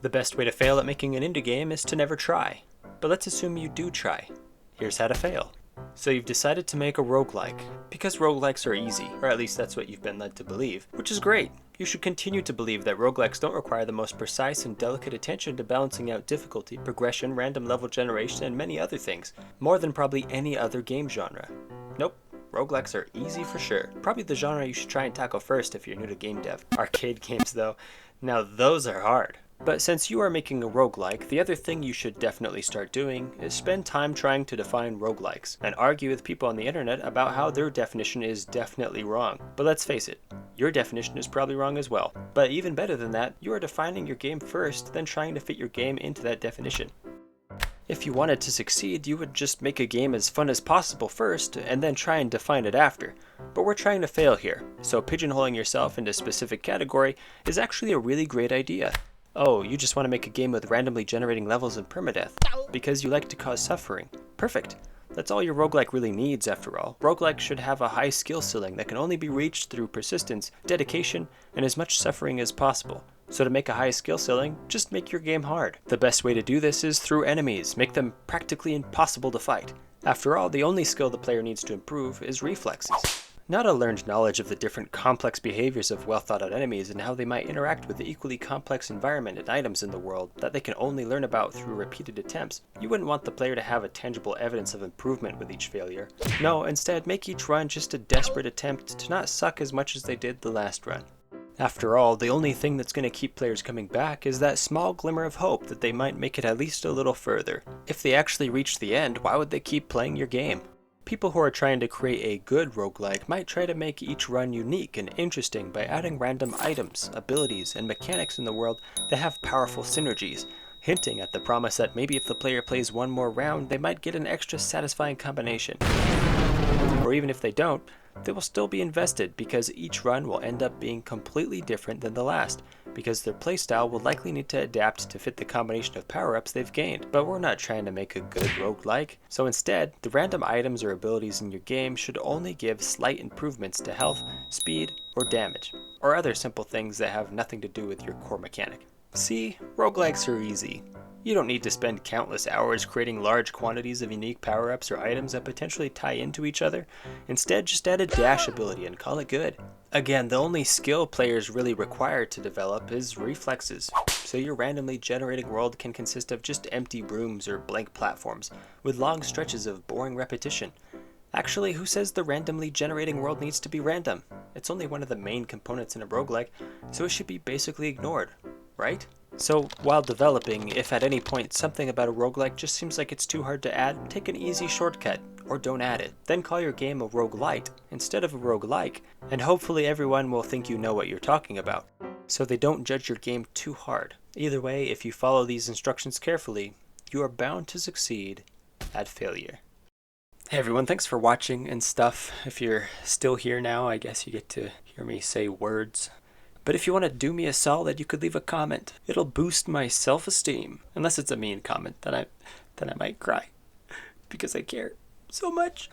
The best way to fail at making an indie game is to never try. But let's assume you do try. Here's how to fail. So you've decided to make a roguelike, because roguelikes are easy, or at least that's what you've been led to believe, which is great. You should continue to believe that roguelikes don't require the most precise and delicate attention to balancing out difficulty, progression, random level generation, and many other things, more than probably any other game genre. Nope. Roguelikes are easy for sure. Probably the genre you should try and tackle first if you're new to game dev. Arcade games though, now those are hard. But since you are making a roguelike, the other thing you should definitely start doing is spend time trying to define roguelikes, and argue with people on the internet about how their definition is definitely wrong. But let's face it, your definition is probably wrong as well. But even better than that, you are defining your game first, then trying to fit your game into that definition. If you wanted to succeed, you would just make a game as fun as possible first, and then try and define it after. But we're trying to fail here, so pigeonholing yourself into a specific category is actually a really great idea. Oh, you just want to make a game with randomly generating levels and permadeath, because you like to cause suffering. Perfect. That's all your roguelike really needs after all. Roguelike should have a high skill ceiling that can only be reached through persistence, dedication, and as much suffering as possible. So to make a high skill ceiling, just make your game hard. The best way to do this is through enemies, make them practically impossible to fight. After all, the only skill the player needs to improve is reflexes. Not a learned knowledge of the different complex behaviors of well thought out enemies and how they might interact with the equally complex environment and items in the world that they can only learn about through repeated attempts. You wouldn't want the player to have a tangible evidence of improvement with each failure. No, instead make each run just a desperate attempt to not suck as much as they did the last run. After all, the only thing that's going to keep players coming back is that small glimmer of hope that they might make it at least a little further. If they actually reach the end, why would they keep playing your game? People who are trying to create a good roguelike might try to make each run unique and interesting by adding random items, abilities, and mechanics in the world that have powerful synergies, hinting at the promise that maybe if the player plays one more round, they might get an extra satisfying combination. Or even if they don't, they will still be invested because each run will end up being completely different than the last, because their playstyle will likely need to adapt to fit the combination of power-ups they've gained. But we're not trying to make a good roguelike, so instead, the random items or abilities in your game should only give slight improvements to health, speed, or damage, or other simple things that have nothing to do with your core mechanic. See, roguelikes are easy. You don't need to spend countless hours creating large quantities of unique power-ups or items that potentially tie into each other. Instead, just add a dash ability and call it good. Again, the only skill players really require to develop is reflexes, so your randomly generating world can consist of just empty rooms or blank platforms, with long stretches of boring repetition. Actually, who says the randomly generating world needs to be random? It's only one of the main components in a roguelike, so it should be basically ignored, right? So, while developing, if at any point something about a roguelike just seems like it's too hard to add, take an easy shortcut, or don't add it. Then call your game a roguelite instead of a roguelike, and hopefully everyone will think you know what you're talking about, so they don't judge your game too hard. Either way, if you follow these instructions carefully, you are bound to succeed at failure. Hey everyone, thanks for watching and stuff. If you're still here now, I guess you get to hear me say words. But if you want to do me a solid, you could leave a comment. It'll boost my self-esteem. Unless it's a mean comment, then I might cry. Because I care so much.